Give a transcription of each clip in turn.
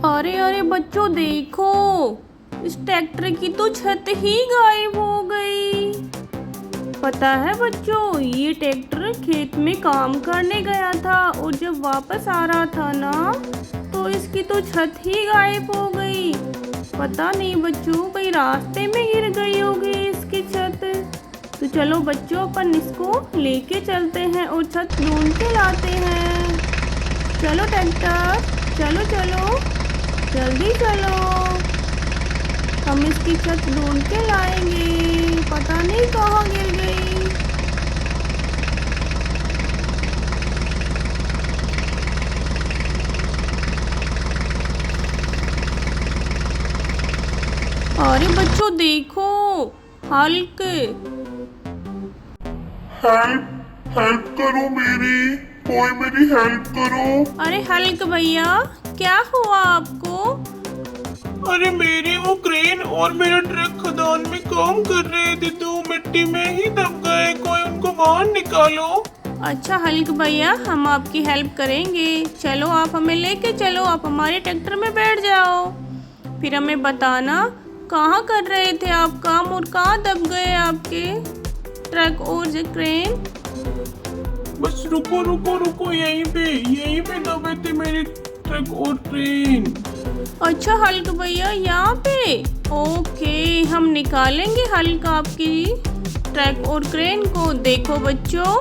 अरे अरे बच्चों देखो, इस ट्रैक्टर की तो छत ही गायब हो गई। पता है बच्चों, ये ट्रैक्टर खेत में काम करने गया था और जब वापस आ रहा था ना, तो इसकी तो छत ही गायब हो गई। पता नहीं बच्चों, कहीं रास्ते में गिर गई होगी इसकी छत। तो चलो बच्चों, अपन इसको लेके चलते हैं और छत ढूंढ के लाते हैं। चलो ट्रैक्टर, चलो चलो, जल्दी चलो, हम इसकी छत ढूंढ के लाएंगे। पता नहीं कहाँ गिर गई। अरे बच्चों देखो, हल्क। हेल्प हेल्प करो मेरी, कोई मेरी हेल्प करो। अरे हल्क भैया, क्या हुआ आपको? अरे मेरी वो क्रेन और मेरा ट्रक खदान में काम कर रहे थे तो मिट्टी में ही दब गए, कोई उनको बाहर निकालो। अच्छा हल्क भैया, हम आपकी हेल्प करेंगे। चलो आप हमें लेके चलो, आप हमारे ट्रैक्टर में बैठ जाओ। फिर हमें बताना कहाँ कर रहे थे आप काम और कहाँ दब गए आपके ट्रक और क्रेन। बस रुको रुको रुको, यहीं पे दबे थे मेरे ट्रक और ट्रेन। अच्छा हल्क भैया, यहाँ पे ओके, हम निकालेंगे हल्क आपकी ट्रक और क्रेन को। देखो बच्चों,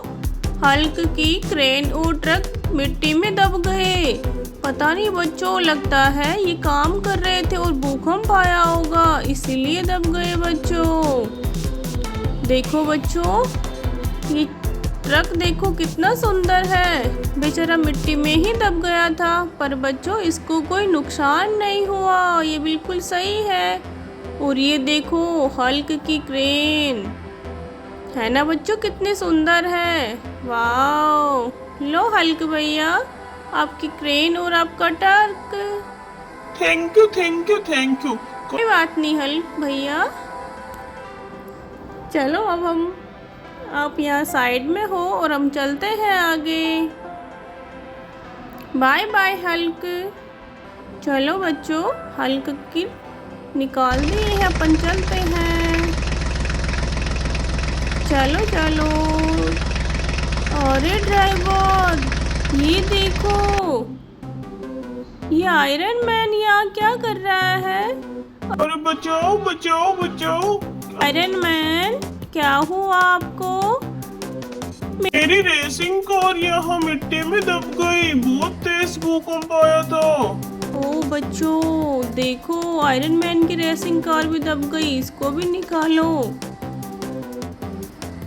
हल्क की क्रेन और ट्रक मिट्टी में दब गए। पता नहीं बच्चों, लगता है ये काम कर रहे थे और भूकंप आया होगा, इसीलिए दब गए बच्चों। देखो बच्चों, ये ट्रक देखो कितना सुंदर है, बेचारा मिट्टी में ही दब गया था, पर बच्चों इसको कोई नुकसान नहीं हुआ, ये बिल्कुल सही है। और ये देखो हल्क की क्रेन है ना बच्चों, कितनी सुंदर है। वाह, लो हल्क भैया, आपकी क्रेन और आपका truck. Thank you thank you thank you. कोई बात नहीं हल्क भैया। चलो अब हम, आप यहाँ साइड में हो और हम चलते हैं आगे। Bye bye Hulk. चलो बच्चों, हल्क की निकाल दिए हैं, अपन चलते हैं। चलो चलो। अरे ड्राइवर, ये देखो, ये आयरन मैन यहाँ क्या कर रहा है? अरे बचाओ बचाओ बचाओ। आयरन मैन, क्या हुआ आपको? मेरी रेसिंग कार यहाँ मिट्टी में दब गई, बहुत तेज भूकंप आया था। ओ बच्चों देखो, आयरन मैन की रेसिंग कार भी दब गई, इसको भी निकालो।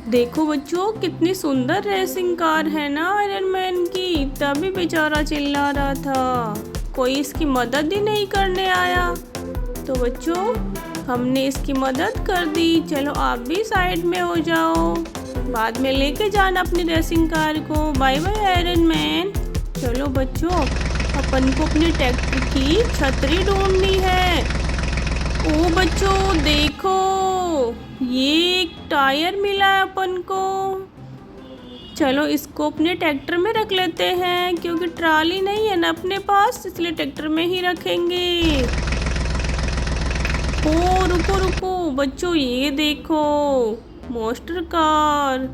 देखो बच्चों, कितनी सुंदर रेसिंग कार है ना आयरन मैन की, तभी बेचारा चिल्ला रहा था, कोई इसकी मदद ही नहीं करने आया। तो बच्चों, हमने इसकी मदद कर दी। चलो आप भी साइड में हो जाओ, बाद में लेके जाना अपनी रेसिंग कार को। Bye bye Iron Man. चलो बच्चों, अपन को अपनी ट्रैक्टर की छतरी ढूंढनी है। ओ बच्चों देखो, ये एक टायर मिला है अपन को। चलो इसको अपने ट्रैक्टर में रख लेते हैं, क्योंकि ट्राली नहीं है ना अपने पास, इसलिए ट्रैक्टर में ही रखेंगे। ओ रुको रुको बच्चों, ये देखो मोस्टर कार।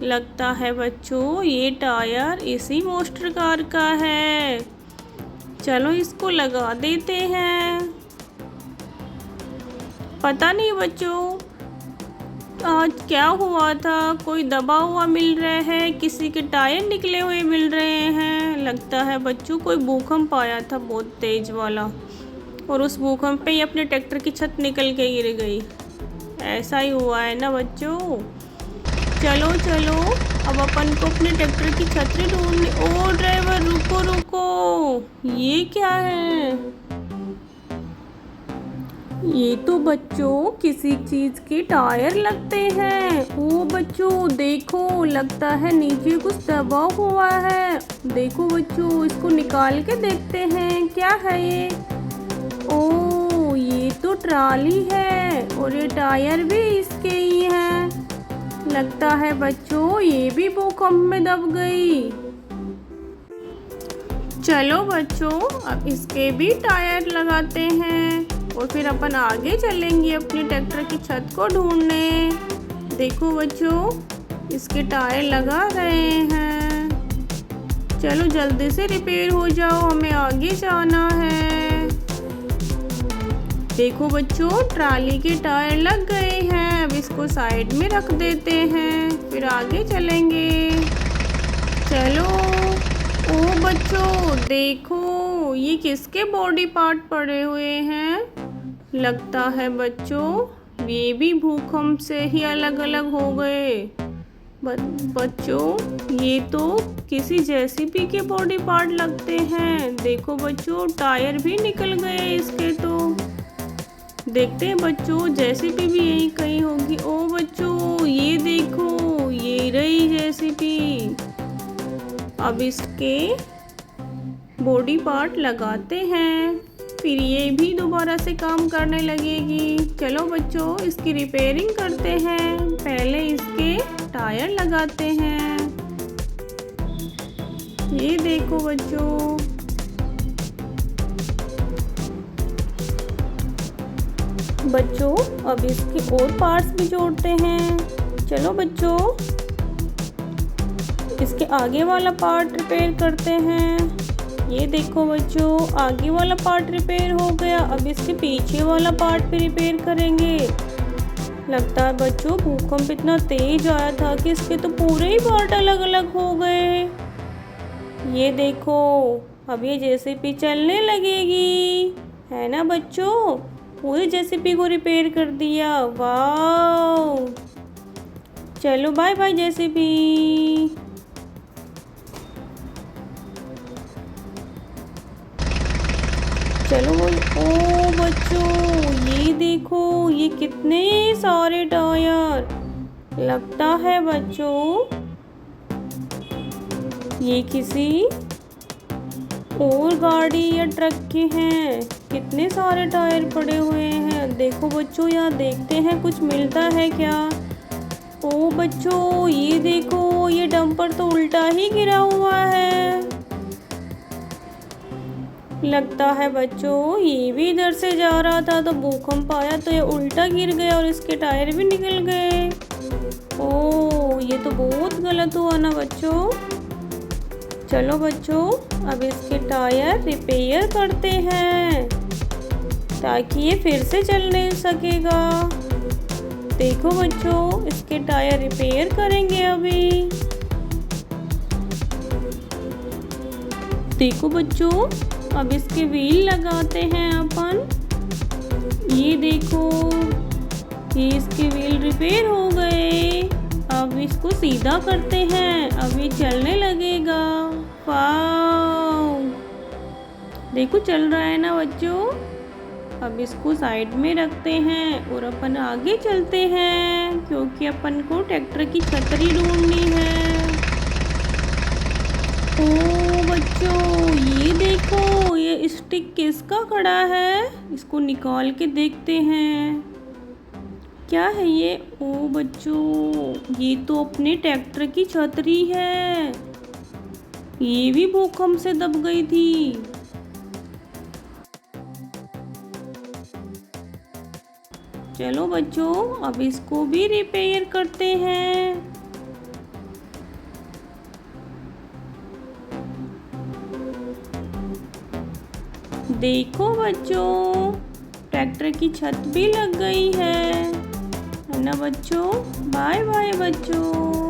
लगता है बच्चों ये टायर इसी मोस्टर कार का है। चलो इसको लगा देते हैं। पता नहीं बच्चों आज क्या हुआ था, कोई दबा हुआ मिल रहा है, किसी के टायर निकले हुए मिल रहे हैं। लगता है बच्चों कोई भूकंप आया था बहुत तेज वाला, और उस भूकंप पे ही अपने ट्रैक्टर की छत निकल के गिर गई। ऐसा ही हुआ है ना बच्चों। चलो चलो, अब अपन को अपने ट्रैक्टर की छतरी ढूंढनी। ओ ड्राइवर रुको रुको, ये क्या है? ये तो बच्चों किसी चीज के टायर लगते हैं। ओ बच्चों देखो, लगता है नीचे कुछ दबा हुआ है। देखो बच्चों, इसको निकाल के देखते हैं क्या है ये। ओ ये तो ट्राली है और ये टायर भी इसके ही हैं। लगता है बच्चों ये भी भूकंप में दब गई। चलो बच्चों, अब इसके भी टायर लगाते हैं और फिर अपन आगे चलेंगे अपने ट्रैक्टर की छत को ढूंढने। देखो बच्चों, इसके टायर लगा रहे हैं। चलो जल्दी से रिपेयर हो जाओ, हमें आगे जाना है। देखो बच्चों, ट्राली के टायर लग गए हैं। अब इसको साइड में रख देते हैं, फिर आगे चलेंगे। चलो। ओ बच्चों देखो, ये किसके बॉडी पार्ट पड़े हुए हैं? लगता है बच्चों ये भी भूकंप से ही अलग अलग हो गए। बच्चों ये तो किसी जेसीबी के बॉडी पार्ट लगते हैं। देखो बच्चों, टायर भी निकल गए इसके। तो देखते हैं बच्चों, जेसीबी भी यही कहीं होगी। ओ बच्चों ये देखो, ये रही जेसीबी। अब इसके बॉडी पार्ट लगाते हैं, फिर ये भी दोबारा से काम करने लगेगी। चलो बच्चों, इसकी रिपेयरिंग करते हैं। पहले इसके टायर लगाते हैं। ये देखो बच्चों, अब इसके और पार्ट्स भी जोड़ते हैं। चलो बच्चों, इसके आगे वाला पार्ट रिपेयर करते हैं। ये देखो बच्चों, आगे वाला पार्ट रिपेयर हो गया। अब इसके पीछे वाला पार्ट भी रिपेयर करेंगे। लगता है बच्चों भूकंप इतना तेज आया था कि इसके तो पूरे ही पार्ट अलग अलग हो गए। ये देखो, अब ये जेसीबी चलने लगेगी, है ना बच्चों? पूरी जेसीबी को रिपेयर कर दिया। वाह! चलो बाय बाय जेसीबी। चलो। ओ बच्चों ये देखो, ये कितने सारे टायर। लगता है बच्चों ये किसी और गाड़ी या ट्रक के हैं। कितने सारे टायर पड़े हुए हैं। देखो बच्चों, यहाँ देखते हैं कुछ मिलता है क्या। ओ बच्चों ये देखो, ये डंपर तो उल्टा ही गिरा हुआ है। लगता है बच्चों ये भी इधर से जा रहा था, तो भूकंप आया तो ये उल्टा गिर गया और इसके टायर भी निकल गए। ओह, ये तो बहुत गलत हुआ ना बच्चों। चलो बच्चों, अब इसके टायर रिपेयर करते हैं ताकि ये फिर से चलने सकेगा। देखो बच्चों, इसके टायर रिपेयर करेंगे अभी। देखो बच्चों, अब इसके व्हील लगाते हैं अपन। ये देखो, ये इसके व्हील रिपेयर हो गए। अब इसको सीधा करते हैं, अब ये चलने लगेगा। वाव! देखो चल रहा है ना बच्चों। अब इसको साइड में रखते हैं और अपन आगे चलते हैं, क्योंकि अपन को ट्रैक्टर की छतरी ढूंढनी है। ओ बच्चों ये देखो, ये स्टिक किसका खड़ा है? इसको निकाल के देखते हैं क्या है ये। ओ बच्चों, ये तो अपने ट्रैक्टर की छतरी है। ये भी भूकंप से दब गई थी। चलो बच्चों, अब इसको भी रिपेयर करते हैं। देखो बच्चों, ट्रैक्टर की छत भी लग गई है ना बच्चों। बाय बाय बच्चों।